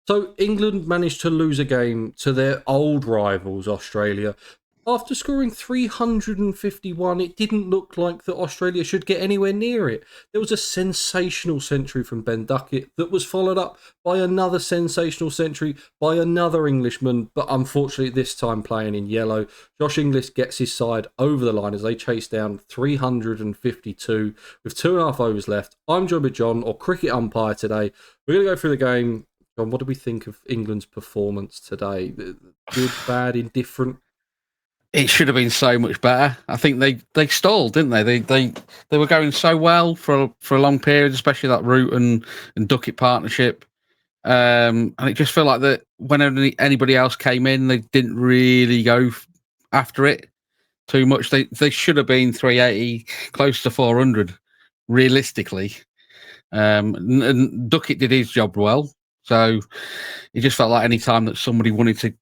So England managed to lose a game to their old rivals, Australia. After scoring 351, it didn't look like that Australia should get anywhere near it. There was a sensational century from Ben Duckett that was followed up by another sensational century by another Englishman, but unfortunately this time playing in yellow. Josh Inglis gets his side over the line as they chase down 352 with 2.5 overs left. I'm joined by John, or Cricket Umpire, today. We're going to go through the game. John, what do we think of England's performance today? Good, bad, indifferent? It should have been so much better. I think they stalled, didn't they? They were going so well for a long period, especially that Root and Duckett partnership. And it just felt like that whenever anybody else came in, they didn't really go after it too much. They should have been 380, close to 400, realistically. And Duckett did his job well, so it just felt like any time that somebody wanted to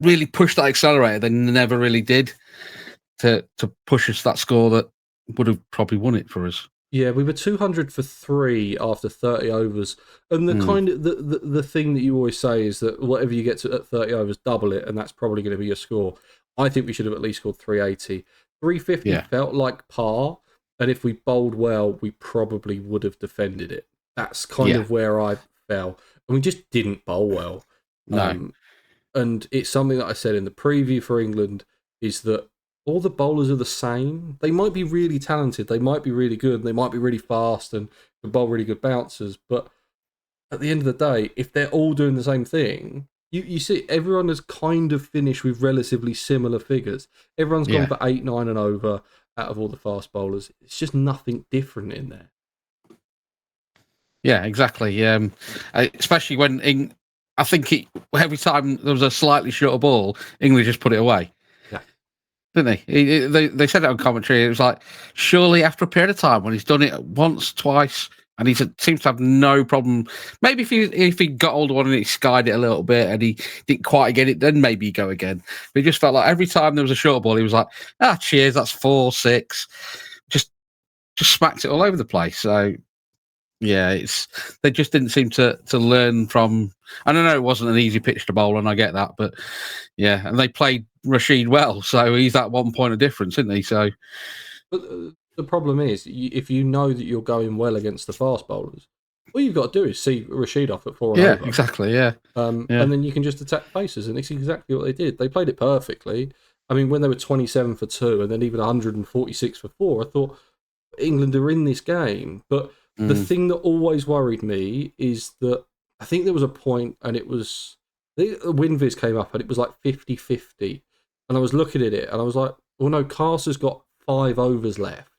really push that accelerator, they never really did to push us that score that would have probably won it for us. Yeah, we were 200 for 3 after 30 overs. And the kind of the thing that you always say is that whatever you get to at 30 overs, double it, and that's probably going to be your score. I think we should have at least scored 380. 350 felt like par, and if we bowled well, we probably would have defended it. That's kind of where I fell. And we just didn't bowl well. No. And it's something that I said in the preview for England is that all the bowlers are the same. They might be really talented, they might be really good, and they might be really fast and can bowl really good bouncers. But at the end of the day, if they're all doing the same thing, you see everyone has kind of finished with relatively similar figures. Everyone's gone for 8, 9 and over out of all the fast bowlers. It's just nothing different in there. Yeah, exactly. Especially when I think every time there was a slightly shorter ball, England just put it away. Yeah. Didn't they? They said it on commentary. It was like, surely after a period of time when he's done it once, twice, and he seems to have no problem. Maybe if he got older one and he skied it a little bit and he didn't quite get it, then maybe he'd go again. But it just felt like every time there was a short ball, he was like, cheers, that's 4, 6. Just smacked it all over the place. So yeah, they just didn't seem to learn from. I don't know, it wasn't an easy pitch to bowl, and I get that, but yeah, and they played Rashid well, so he's that 1 point of difference, isn't he? So, but the problem is, if you know that you're going well against the fast bowlers, all you've got to do is see Rashid off at 4 and over. Exactly, and then you can just attack paces, and it's exactly what they did. They played it perfectly. I mean, when they were 27 for 2, and then even 146 for 4, I thought England are in this game, but. The thing that always worried me is that I think there was a point, and it was the WinViz came up, and it was like 50-50, and I was looking at it, and I was like, well, no, Carter's got 5 overs left,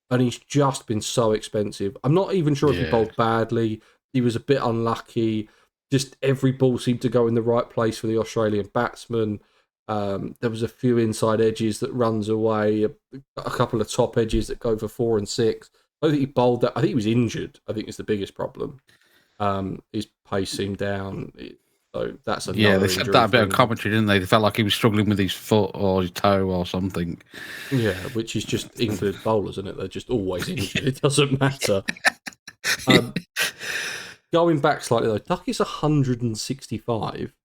and he's just been so expensive. I'm not even sure if he bowled badly. He was a bit unlucky. Just every ball seemed to go in the right place for the Australian batsman. There was a few inside edges that runs away, a couple of top edges that go for 4 and 6. I don't think he bowled that. I think he was injured. I think it's the biggest problem. His pace seemed down. So that's another they said that a bit of commentary, didn't they? They felt like he was struggling with his foot or his toe or something. Yeah, which is just England bowlers, isn't it? They're just always injured. It doesn't matter. Going back slightly, though, Duckett's 165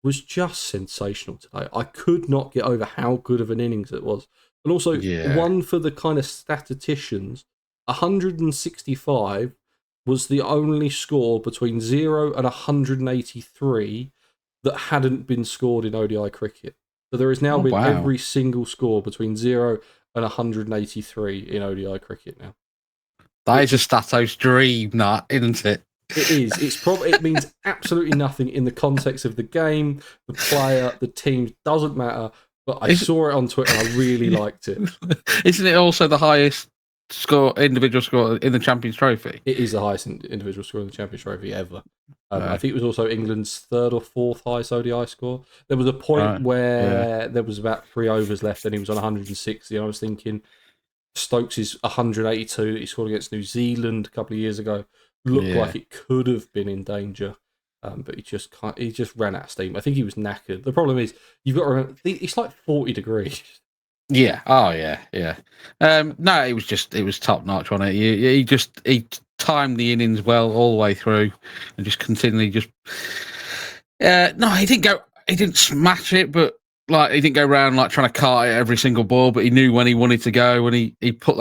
was just sensational today. I could not get over how good of an innings it was. And also, one for the kind of statisticians, 165 was the only score between 0 and 183 that hadn't been scored in ODI cricket. So there has now been every single score between 0 and 183 in ODI cricket now. That is a Statos dream, that, isn't it? It is. It means absolutely nothing in the context of the game, the player, the team, doesn't matter. But I saw it on Twitter and I really liked it. Isn't it also the highest individual score in the Champions Trophy? It is the highest individual score in the Champions Trophy ever. I think it was also England's 3rd or 4th highest ODI score. There was a point where there was about 3 overs left and he was on 160. And I was thinking Stokes' 182 that he scored against New Zealand a couple of years ago looked like it could have been in danger. But he just ran out of steam. I think he was knackered. The problem is, you've got to remember, it's like 40 degrees. Yeah. Oh, yeah. No, it was top notch on it. He timed the innings well all the way through, and just continually just. No, he didn't go. He didn't smash it, but like he didn't go around like trying to cart it every single ball. But he knew when he wanted to go, when he put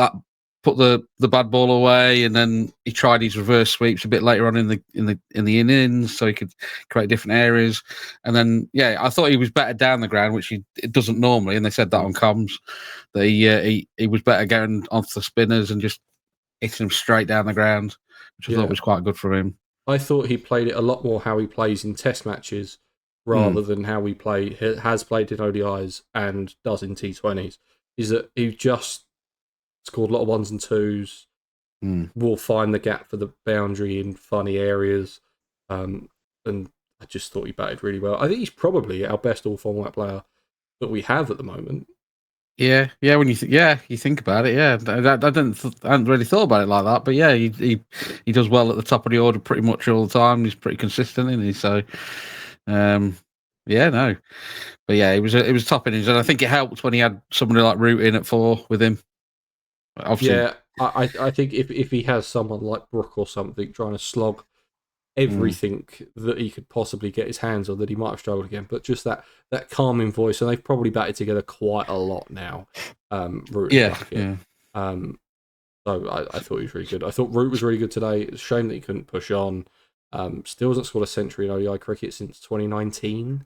the bad ball away, and then he tried his reverse sweeps a bit later on in the innings, so he could create different areas. And then I thought he was better down the ground, which it doesn't normally. And they said that on comms that he was better going onto the spinners and just hitting them straight down the ground, which I thought was quite good for him. I thought he played it a lot more how he plays in Test matches rather than how he has played in ODIs and does in T20s. Is that he just scored a lot of ones and twos, will find the gap for the boundary in funny areas, and I just thought he batted really well. I think he's probably our best all-format player that we have at the moment. Yeah. When you think about it, I hadn't really thought about it like that, but he does well at the top of the order pretty much all the time. He's pretty consistent, isn't he? So, but it was top innings, and I think it helped when he had somebody like Root in at 4 with him. Obviously, I think if he has someone like Brook or something trying to slog everything that he could possibly get his hands on, that he might have struggled again. But just that calming voice, and they've probably batted together quite a lot now. Root and Duckett. So I thought he was really good. I thought Root was really good today. It's a shame that he couldn't push on. Still hasn't scored a century in ODI cricket since 2019.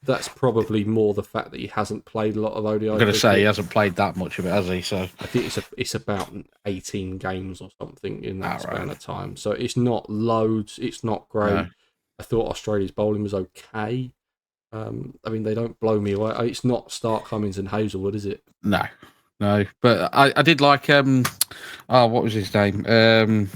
That's probably more the fact that he hasn't played a lot of ODI. I'm going to say he hasn't played that much of it, has he? So I think it's about 18 games or something in that span of time. So it's not loads. It's not great. No. I thought Australia's bowling was okay. I mean, they don't blow me away. It's not Stark, Cummins and Hazelwood, is it? No. But I did like what was his name? The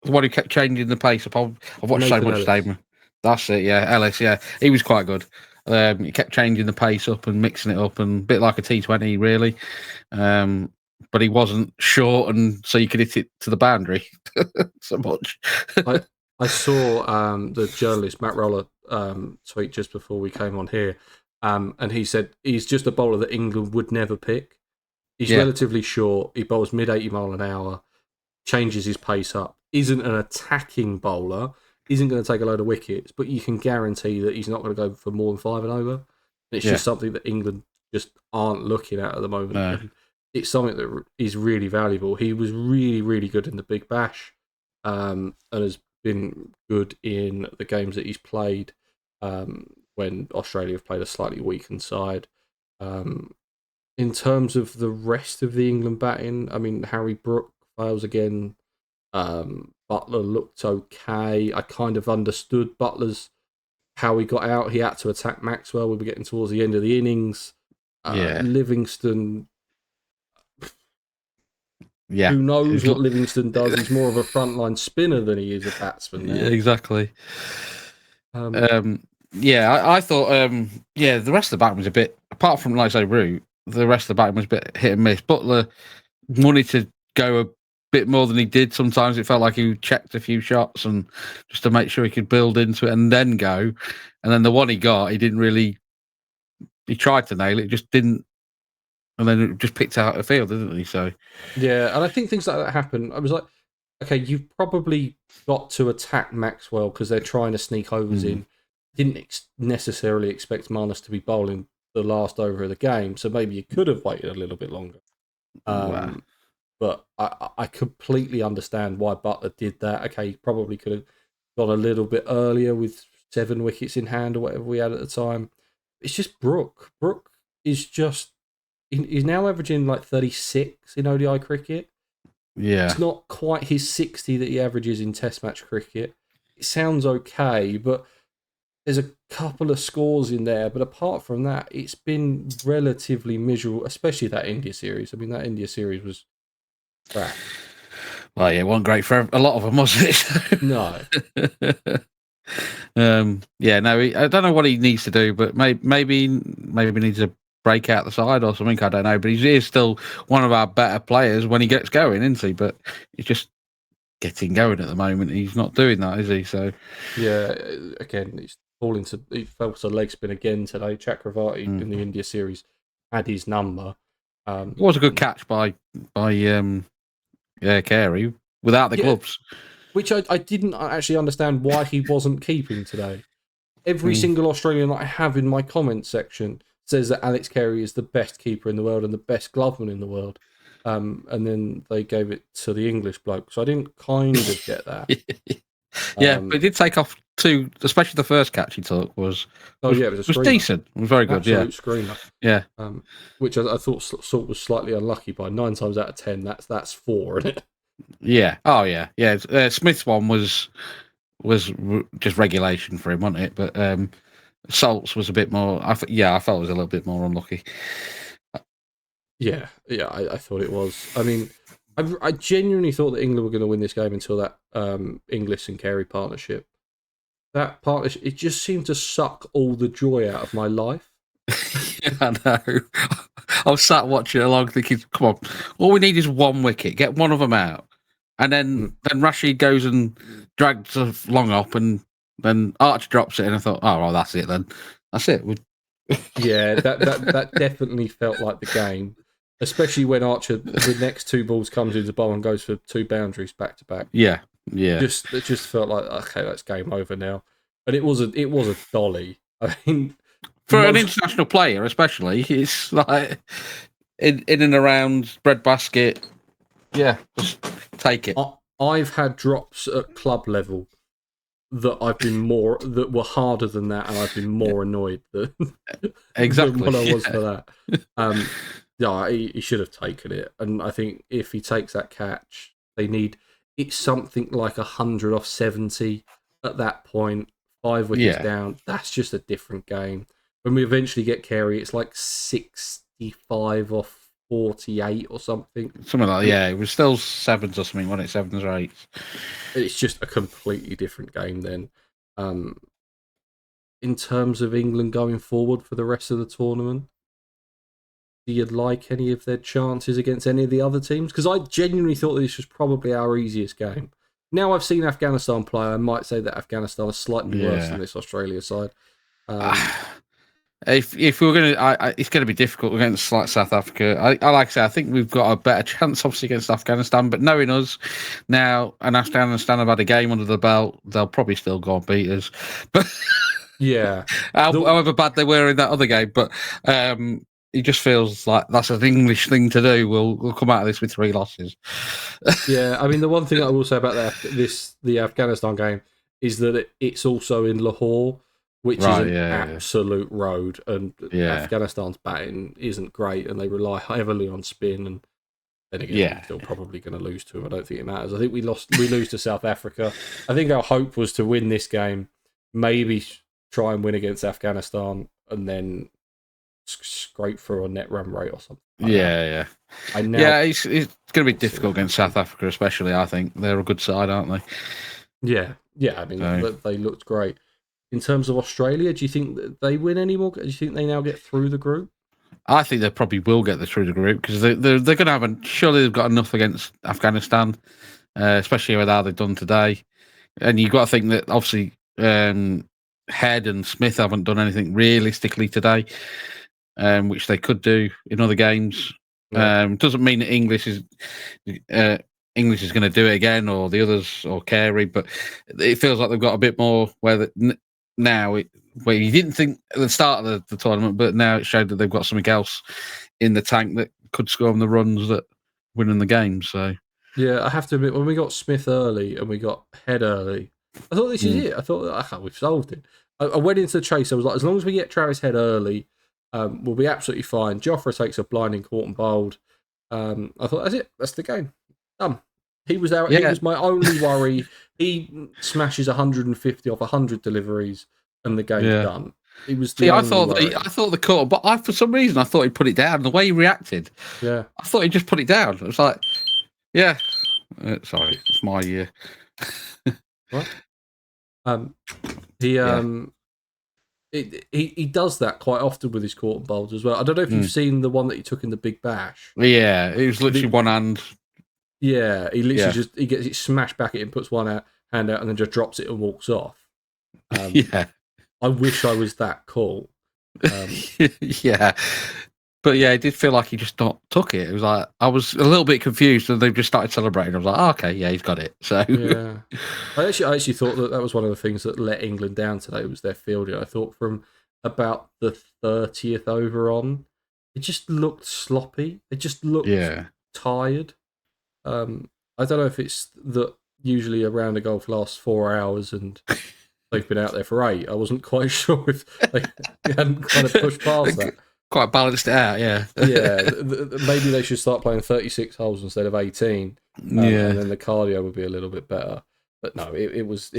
one who kept changing the pace up. I've watched so much Ellis. That's it, Ellis, he was quite good. He kept changing the pace up and mixing it up, and a bit like a T20, really. But he wasn't short, and so you could hit it to the boundary so much. I saw the journalist Matt Roller tweet just before we came on here, and he said he's just a bowler that England would never pick. He's relatively short. He bowls mid-80 mile an hour, changes his pace up, isn't an attacking bowler, isn't going to take a load of wickets, but you can guarantee that he's not going to go for more than 5 and over. It's just something that England just aren't looking at the moment. No. It's something that is really valuable. He was really, really good in the Big Bash, and has been good in the games that he's played when Australia have played a slightly weakened side. In terms of the rest of the England batting, I mean, Harry Brook fails again. Butler looked okay. I kind of understood Butler's how he got out. He had to attack Maxwell. We were getting towards the end of the innings. Livingston. Who knows what Livingston does? He's more of a frontline spinner than he is a batsman now. Yeah, exactly. I thought, the rest of the batting was a bit, apart from, like I say, Root, the rest of the batting was a bit hit and miss. Butler wanted to go a bit more than he did. Sometimes it felt like he checked a few shots and just to make sure he could build into it and then go. And then the one he got, he tried to nail it, just didn't. And then it just picked out the field, didn't he? So yeah, and I think things like that happen. I was like, okay, you've probably got to attack Maxwell because they're trying to sneak overs in. Didn't necessarily expect Marnus to be bowling the last over of the game, so maybe you could have waited a little bit longer. But I completely understand why Butler did that. Okay, he probably could have gone a little bit earlier with 7 wickets in hand or whatever we had at the time. It's just Brook. Brook is just... He's now averaging like 36 in ODI cricket. Yeah. It's not quite his 60 that he averages in Test match cricket. It sounds okay, but there's a couple of scores in there. But apart from that, it's been relatively miserable, especially that India series. I mean, that India series was crap. Well, it wasn't great for a lot of them, was it? No. I don't know what he needs to do, but maybe he needs to break out the side or something. I don't know, but he is still one of our better players when he gets going, isn't he? But he's just getting going at the moment. He's not doing that, is he? So yeah, again, he fell to leg spin again today. Chakravarti in the India series had his number. It was a good catch by Carey without the gloves. Which I didn't actually understand why he wasn't keeping today. Every single Australian that I have in my comment section says that Alex Carey is the best keeper in the world and the best gloveman in the world. And then they gave it to the English bloke. So I didn't kind of get that. But he did take off 2, especially the first catch he took was it was decent. It was very good. Absolute screamer. Yeah. Which I thought sort was slightly unlucky by 9 times out of 10. That's 4, isn't it? Yeah. Oh yeah. Yeah. Smith's one was just regulation for him, wasn't it? But Salt's was a bit more. I felt it was a little bit more unlucky. Yeah. I thought it was. I mean, I genuinely thought that England were going to win this game until that Inglis and Carey partnership. That partnership, it just seemed to suck all the joy out of my life. I know. I was sat watching it along thinking, come on, all we need is 1 wicket, get one of them out. And then Rashid goes and drags a long up, and then Archer drops it, and I thought, oh, well, that's it then. That's it. Yeah, that definitely felt like the game, especially when Archer, the next 2 balls comes into the bowl and goes for 2 boundaries back to back. Yeah. It just felt like, okay, that's game over now. And it was a dolly. I mean, for an international player, especially, it's like in and around breadbasket. Yeah, just take it. I've had drops at club level that were harder than that, and I've been more annoyed than exactly than what I was for that. He should have taken it, and I think if he takes that catch, it's something like 100 off 70 at that point. 5 wickets down. That's just a different game. When we eventually get Carey, it's like 65 off 48 or something. Something like that. Yeah, it was still 7s or something, wasn't it? 7s or 8s. It's just a completely different game then. In terms of England going forward for the rest of the tournament, do you like any of their chances against any of the other teams? Because I genuinely thought this was probably our easiest game. Now I've seen Afghanistan play, I might say that Afghanistan is slightly worse than this Australia side. If we were going to, it's going to be difficult against like South Africa. I like to say, I think we've got a better chance, obviously, against Afghanistan. But knowing us now, and Afghanistan have had a game under the belt, they'll probably still go and beat us. But yeah, however bad they were in that other game, but it just feels like that's an English thing to do. We'll come out of this with 3 losses. Yeah, I mean, the one thing I will say about the Afghanistan game is that it's also in Lahore, which is an absolute road, and Afghanistan's batting isn't great, and they rely heavily on spin. And then again, we're still probably going to lose to them. I don't think it matters. I think we lose to South Africa. I think our hope was to win this game, maybe try and win against Afghanistan, and then scrape through a net run rate or something. It's going to be difficult against South Africa, especially. I think they're a good side, aren't they? Yeah. I mean, they looked great. In terms of Australia, do you think that they win any more? Do you think they now get through the group? I think they probably will get through the group because they're going to have surely they've got enough against Afghanistan, especially with how they've done today. And you've got to think that obviously Head and Smith haven't done anything realistically today, which they could do in other games. Doesn't mean that English is going to do it again, or the others, or Carey, but it feels like they've got a bit more where you didn't think at the start of the tournament, but now it showed that they've got something else in the tank that could score on the runs that win in the game. So yeah, I have to admit, when we got Smith early and we got Head early, I thought this is it. I thought we've solved it. I went into the chase. I was like, as long as we get Travis Head early, we'll be absolutely fine. Jofra takes a blinding caught and bowled. I thought that's it. That's the game. Done. He was there. He was my only worry. He smashes 150 off 100 deliveries, and the game's done. He was. I thought the caught, but for some reason I thought he put it down. The way he reacted, I thought he just put it down. It was like, sorry, it's my year. What? He does that quite often with his caught and bowls as well. I don't know if you've seen the one that he took in the Big Bash. Yeah, it was literally one hand. Yeah, he literally he gets it smashed back at him, puts one hand out, and then just drops it and walks off. I wish I was that cool. Yeah, But yeah, it did feel like he just not took it. It was like I was a little bit confused, and they've just started celebrating. I was like, oh, okay, yeah, he's got it. So Yeah, I actually thought that was one of the things that let England down today was their fielding. I thought from about the 30th over on, it just looked sloppy. It just looked tired. I don't know if it's that usually a round of golf lasts 4 hours and they've been out there for 8. I wasn't quite sure if they hadn't kind of pushed past that. Quite balanced it out, yeah. Yeah, maybe they should start playing 36 holes instead of 18, and then the cardio would be a little bit better. But no, it was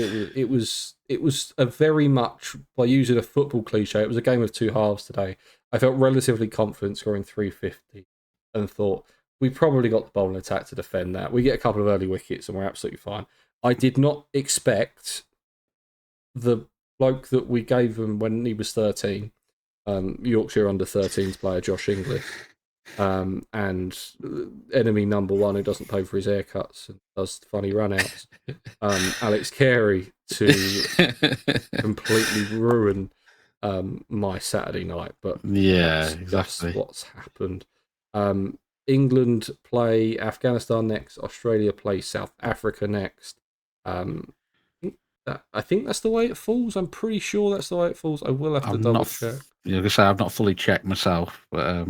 a very much, by using a football cliche, it was a game of two halves today. I felt relatively confident scoring 350 and thought we probably got the bowling attack to defend that. We get a couple of early wickets and we're absolutely fine. I did not expect the bloke that we gave him when he was 13, Yorkshire under-13s player Josh English, and enemy number one who doesn't pay for his haircuts and does funny run-outs, Alex Carey, to completely ruin my Saturday night. But that's what's happened. England play Afghanistan next. Australia play South Africa next. I think that's the way it falls. I'm pretty sure that's the way it falls. I will have to double check. You're gonna say I've not fully checked myself, but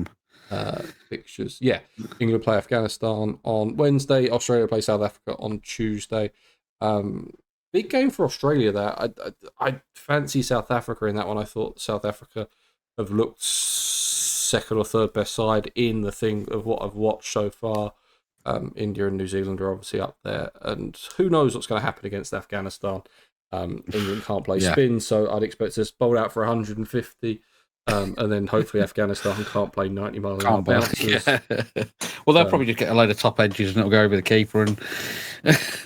fixtures. Yeah, England play Afghanistan on Wednesday. Australia play South Africa on Tuesday. Big game for Australia there. I fancy South Africa in that one. I thought South Africa have looked second or third best side in the thing of what I've watched so far. India and New Zealand are obviously up there, and who knows what's going to happen against Afghanistan. England can't play spin, so I'd expect us bowled out for 150, and then hopefully Afghanistan can't play 90-mile-an-hour bounces. Well, they'll probably just get a load of top edges and it'll go over the keeper and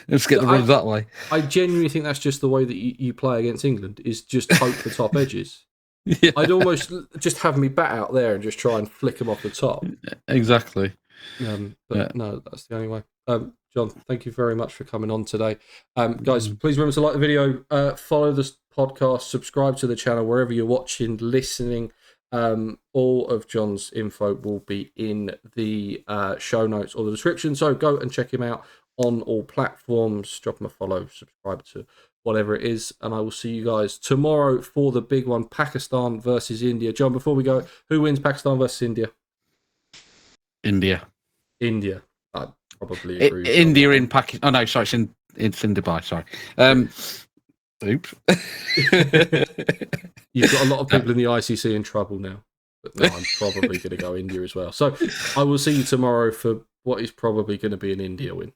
just get the runs that way. I genuinely think that's just the way that you play against England, is just hope for top edges. Yeah. I'd almost just have me bat out there and just try and flick them off the top. Exactly. But no, that's the only way. John, thank you very much for coming on today. Guys, please remember to like the video, follow this podcast, subscribe to the channel wherever you're watching, listening. All of John's info will be in the show notes or the description, so go and check him out on all platforms. Drop him a follow, subscribe to whatever it is, and I will see you guys tomorrow for the big one, Pakistan versus India. John, before we go, who wins Pakistan versus India? India. I'd probably agree. India in Pakistan. Oh no, sorry, it's in Dubai. Sorry. Oops. You've got a lot of people in the ICC in trouble now. But no, I'm probably going to go India as well. So I will see you tomorrow for what is probably going to be an India win.